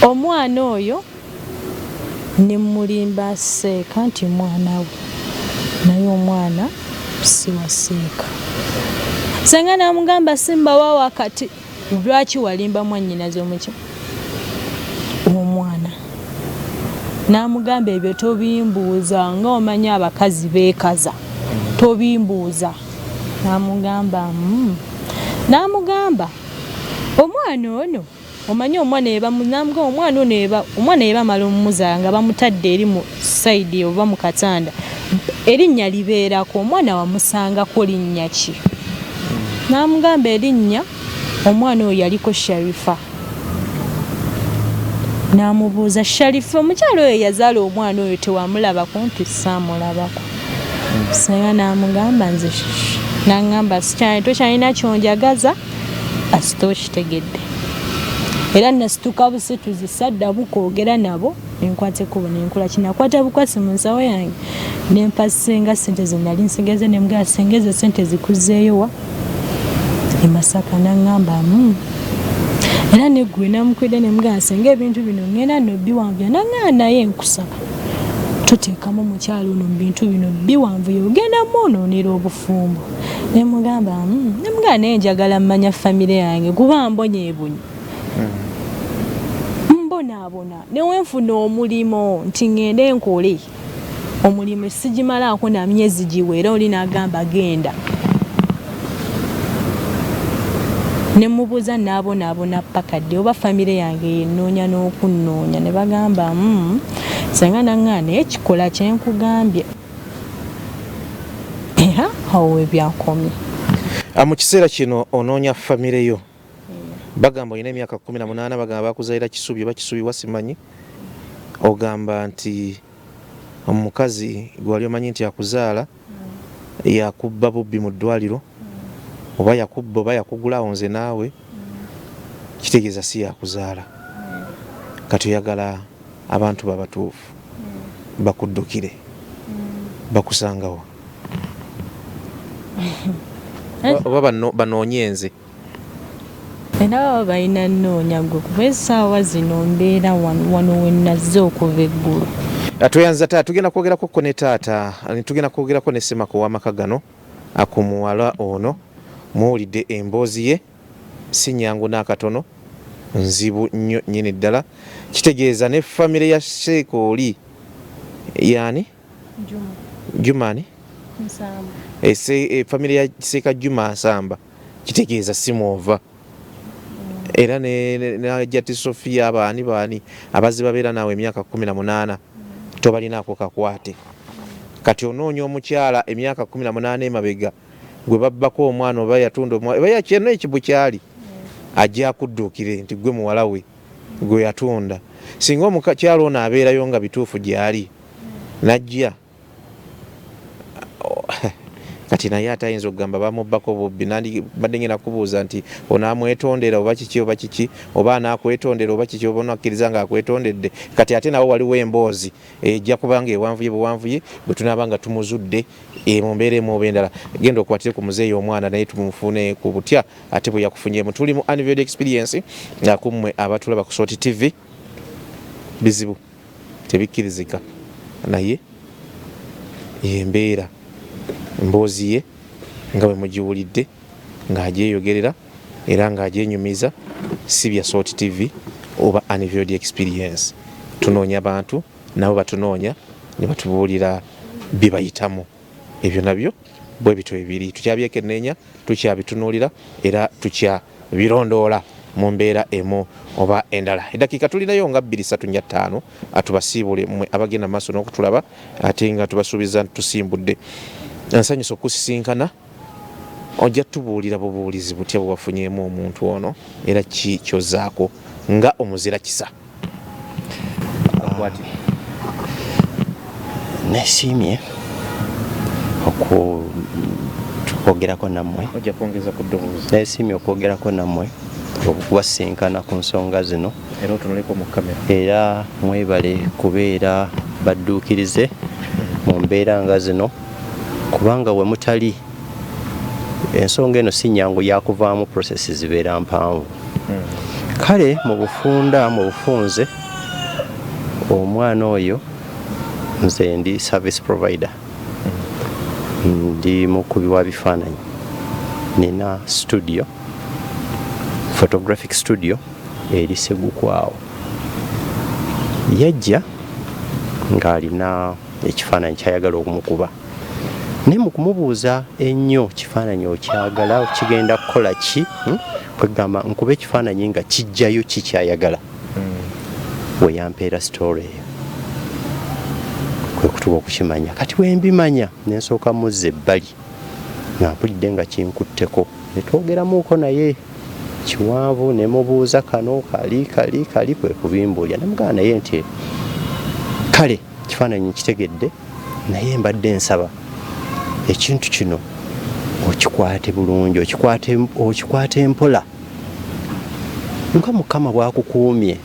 omwana oyo nemulimba seeka nti mwana we naye omwana siwaseeka senga namugamba simbawa wakati lwaki walimba mwannyinaze omuki omwana n'amugamba ebyo tobimbuuza nga omanyi abakazi beekaza tobimbuuza. N'amugamba n'amugamba omwana ono omanyi omwana eba mala omumuzaala nga bamutadde eri mu sayidi oba mu katanda erinnya libeerako omwana wamusangako linnya ki? N'amugamba erinnya omwana oyo yaliko Sharifa. N'amubuuza Sharifa omukyalo oyo yazaala omwana oyo tewamulabako? Nti saamulabako. Sanga n'amugamba nze n'aŋŋamba tokyalina kyonjagaza asita okitegedde era nasituka busituzi sadda bukoogera nabo nenkwateko nenkula kinakwata bukwasi mu nsawo yange nempa senga sente ze nali nsigeze nemugamba sengeze sente zikuzeeyo wa e Masaka. N'aŋŋamba era neggwe namukwidde nemugamba senga ebintu bino ngenda nno biwanvuya. N'aŋŋamba naye nkusaba tuteekamu omukyalo ono mu bintu bino biwanvuya ogenda mwonoonera obufumbo. Nemugamba naye njagala mmanya famire yange kuba mbonyeebonye mbonaabona newenfuna omulimo nti ngende enkole omulimu sigimalaako na myezi giwera oli n'agamba genda. Nemubuuza n'abonaabona paka ddi oba famire yange yennoonya n'okunnoonya ne bagamba sanga naŋŋaa naye kikola kyenkugambye. Awo ebyakomye. Mu kiseera kino onoonya famire yo bagamba olina emyaka 18 bagamba bakuzaalira Kisubi oba Kisubi wasimanyi ogamba nti omukazi gwali omanyi nti akuzaala yakubba bubbi mu ddwaliro oba yakubba oba yakugulawo nze naawe kitegeeza si yakuzaala. Kati oyagala abantu babatuufu bakuddukire bakusangawo oba banoonye nze era baba balina nnoonya gwe kuba essaawa zino mbeera wano wenazze okuva eggulu. Tuyanza taata tugenda kwogerako ko ne taata tugenda kwogerako ne Ssemaka ow'amaka gano akumuwala ono muwulidde emboozi ye si nnyangu n'akatono nzibu nnyo nnyini ddala kitegeeza ne famire ya Sheeka oli yaani Jumani famire ya Seeka Juma Nsamba kitegeeza simwova era najjati Sofia baani abazzi babeera naawe emyaka 18 tobalinaako kakwate. Kati onoonya omukyala emyaka 18 emabega gwe babbako omwana oba yatunda omwana oba yakyena ekibu kyali ajja akudduukire nti gwe muwala we gwe yatunda. Singa omukyala ono abeerayo nga bituufu gyali najja kati naye atayinza okugamba bamubbako bubbi badde ngenda kubuuza nti onaamwetondera oba kiki oba kiki oba anaakwetondera oba kiki oba onakkiriza nga akwetondedde. Kati ate nawo waliwo emboozi ejja kubanga ewanvuye buwanvuye bwe tunaaba nga tumuzudde mu mbeera emu oba endala. Genda okukwatire ku muzeeyi omwana naye tumufune ku butya ate bwe yakufunyeemu. Tuli mu Unveiled Experience nga kummwe abatulaba ku Sort TV bizibu tebikkirizika naye embeera mboozi ye nga bwe mugiwulidde ng'agyeyogerera era ng'agyenyumiza si bya Sort TV oba Unveiled Experience. Tunoonya bantu nabo batunoonya ne batubuulira bibayitamu. Ebyo nabyo bwe bito ebiri tukyabyekenneenya tukyabitunuulira era tukyabirondoola mu mbeera emu oba endala. Eddakiika tulinayo nga 2-3-5 atubasiibule mmwe abagenda maaso n'okutulaba ate nga tubasuubiza tusimbudde. Nsanyusa okusisinkana ojja tubuulira bubuulizi butya bwe wafunyeemu omuntu ono era ki kyozzaako nga omuzira kisa. Nesiimye okwogerako nammwe. Ojja kwongeza ku ddoboozi. Nesiimye okwogerako nammwe okuwasinkana ku nsonga zino era otunuleko mu kamera era mwebale kubeera badduukirize mu mbeera nga zino kubanga we mutali ensonga eno si nnyangu yakuvaamu prosesi zibeera mpanvu. Kale mu bufunze omwana oyo nze ndi service provider ndi mukubi wa bifaananyi nina studio photographic studio eri Segukwawo. Yajja ng'alina ekifaananyi kyayagala okumukuba naye mu kumubuuza ennyo kifaananyi okyagala kigenda kukola ki kwegamba nkuba ekifaananyi nga kijjayo kikyayagala we yampeera sitoori eyo kwe kutuba okukimanya kati wembimanya nensooka muzza ebbali nga mpulidde nga kinkutteko ne twogeramuuko naye kiwanvu ne mubuuza kano kali kwe kubimbuulya ne mugamba naye nti kale kifaananyi nkitegedde naye mbadde nsaba ekintu kino okikwate bulungi okikwate empola nga Mukama bw'akukuumye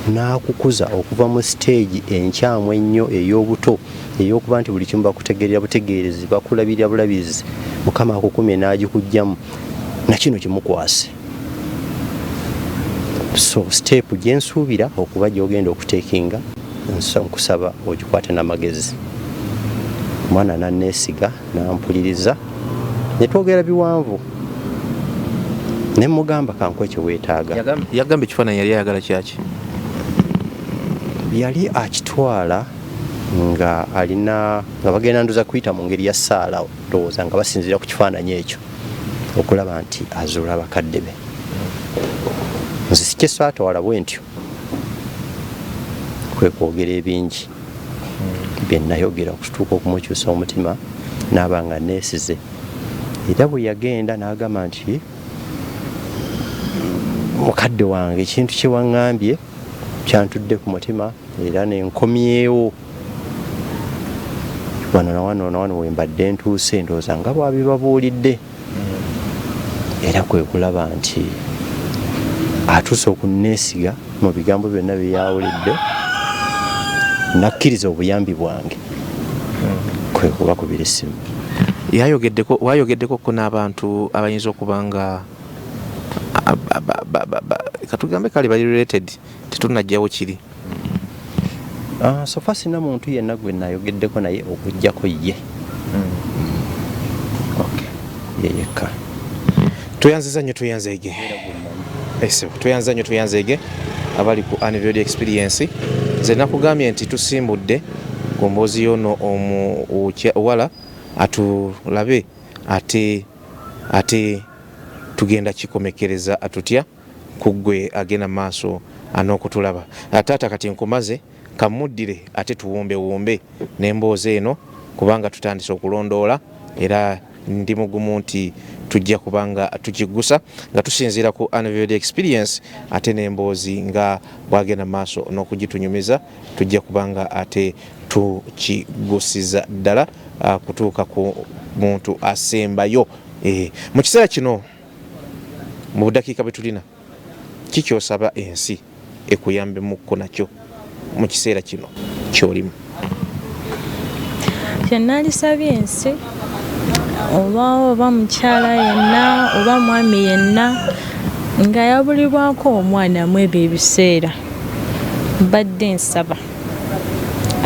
n'akukuza okuva mu siteegi enkyamu ennyo ey'obuto ey'okuba nti buli kimu bakutegeerera butegeerezi bakulabirira bulabizi Mukama akukuumye n'agikugjamu nakino kimukwase so step gye nsuubira okuba gy'ogenda okuteekinga nkusaba ogikwate n'amagezi omwana nanneesiga nampuliriza ne twogera biwanvu ne mugamba kanku ekyo weetaaga yagamba ekifaananyi yali ayagala kyaki yali akitwala nga alina nga bagenda nduza kuyita mu ngeri ya ssaala ndowooza nga basinziira ku kifaananyi ekyo okulaba nti azuula bakadde be nze sikyeswatawala bwe ntyo kwe kwogera ebingi bye nayogera okutuuka okumukyusa omutima n'aba nga neesize era bwe yagenda n'agamba nti mukadde wange ekintu kye waŋŋambye kyantudde ku mutima era nenkomyewo wano na wano we mbadde ntuuse ndowooza nga bwabibabuulidde era kwe kulaba nti atuuse okunneesiga mu bigambo byonna bye yawulidde nakkiriza obuyambi bwange kwe kuba kubira essimu wayogeddeko ko n'abantu abayinza okuba nga katugambe kale bali related tetunajjawo kiri sofa sina muntu yenna gwe nayogeddeko naye okujjako ye yeyekka tweyanziza nnyo tweyanzege abali ku Unveiled Experience nze nakugambye nti tusimbudde ku mboozi yono omuwala atulabe ate tugenda kikomekereza atutya kuggwe agenda maaso an'okutulaba taata kati nkumaze kamuddire ate tuwumbewumbe n'emboozi eno kubanga tutandise okulondoola era ndi mugumu nti tujja kubanga tukigusa nga tusinziira ku Unveiled Experience ate n'emboozi nga bwagenda maaso n'okugitunyumiza tujja kubanga ate tukigusiza ddala kutuuka ku muntu asembayo mu kiseera kino mu budakiika bwe tulina kikyosaba ensi ekuyambemukko nakyo mu kiseera kino kyolimu kyenalisabye ensi oba mukyala yenna oba mwami yenna nga yabulibwako omwana mu ebyo ebiseera badde nsaba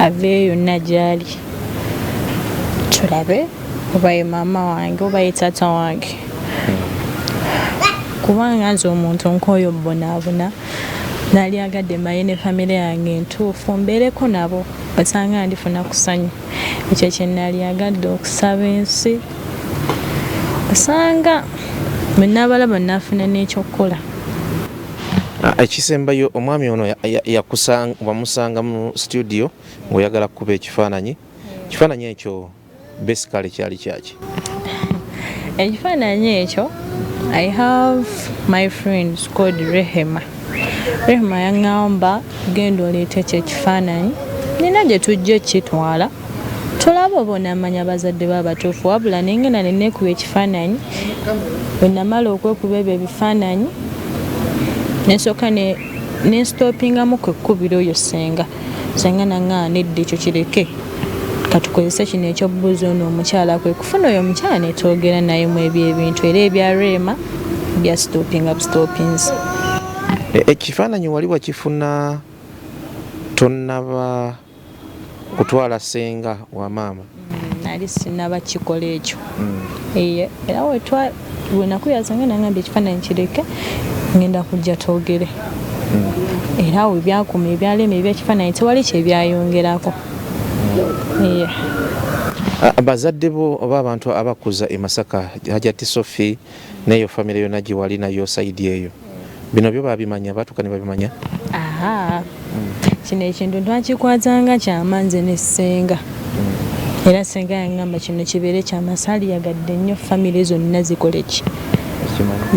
aveeyo yonna gy'ali tulabe oba ye maama wange oba ye taata wange kubanga nze omuntu nk'oyo mbonaabona naali agadde maye ne famire yange entuufu mbeereko nabo basanga ndifuna kusanyu ekyo kye naali agadde okusaba ensi basanga bwenabalaba nafuna n'ekyokukola ekisembayo omwami ono wamusanga mu studio ng'oyagala kukuba ekifaananyi ekyo basically kyali kyaki ekifaananyi ekyo I have my friend called Rehema yaŋŋamba genda oleete ekyo ekifaananyi nina gye tujja kitwala tulaba oba onamanya bazadde babatuufu wabula nengenda nenekuba ekifaananyi bwe namala okwekuba ebyo ebifaananyi nensooka nensitopingamu kwekubira oyo senga naŋŋaa nedda ekyo kireke katukozesa kino ekyobubuuzi ono omukyala kwe kufuna oyo omukyala netwogera naye mu ebyo ebintu era ebya Rema bya stopping up stoppings ekifaananyi wali wakifuna tonnaba kutwala senga wa maama nali sinaba kikola ekyo era bwe nakuyazanga nangambye ekifaananyi kireke ngenda kujja twogere era awo ebyakuma ebyalema ebyekifaananyi tewali kyebyayongerako. Bazadde bo oba abantu abakuza e Masaka Hajati Sophie neyo famire yonna gye wali nayo sayidi eyo, bino byo babimanya, baatuuka ne babimanya? Kino ekintu twakikwatanga kyama nze ne ssenga, era ssenga yaŋŋamba kino kibeere kyamasali yagadde nnyo famire zonna zikole ki,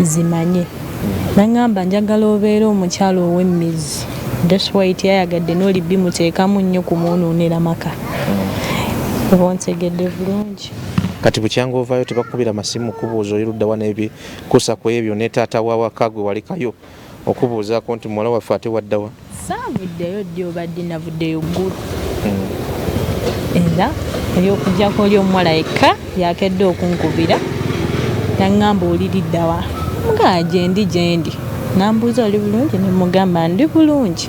zimanye. Naŋŋamba njagala obeere omukyalo ow'emmizi, that's why tiyayagadde n'oli bimuteekamu nnyo kumwonoonera maka. Oba ontegedde bulungi. Kati bukyanga ovaayo tebakubira masimu kubuuza oli ludda wa n'ebikuusa ku ebyo ne taata wawaka gwe walekayo okubuuzaako nti muwala waffe ate waddawa? Saavuddeyo ddi obadde navuddeyo ggulu. Era ebyokuggyako oli omuwala yekka yakedde okunkubira naŋŋamba oliriddawa nga gyendi nambuuza oli bulungi ne mugamba ndi bulungi.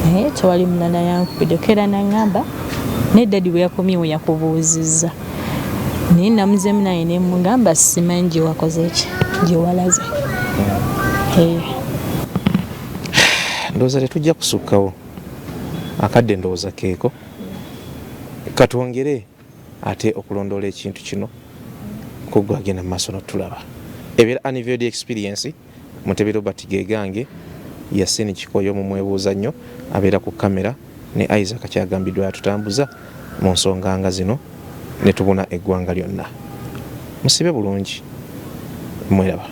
Naye tewali mulala yankubiddeko era naŋŋamba ne ddadi bwe yakomyewo yakubuuzizza. Naye namuzeemu naye ne mugamba simanyi gye wakoze ki, gye walaze. Ndowooza tetujja kusukkawo, akadde ndowooza keeko, katwongere ate okulondoola ekintu kino kuggwe agenda mu maaso n'otulaba. Ebeera Unveiled Experience, Mutebi Robert Gegange, Yasini Kikoyo mu mwebuuza nnyo abeera ku kamera, ne Isaac Kyagambiddwa yatutambuza mu nsonga nga zino ne tubuna eggwanga lyonna. Musibe bulungi, mweraba.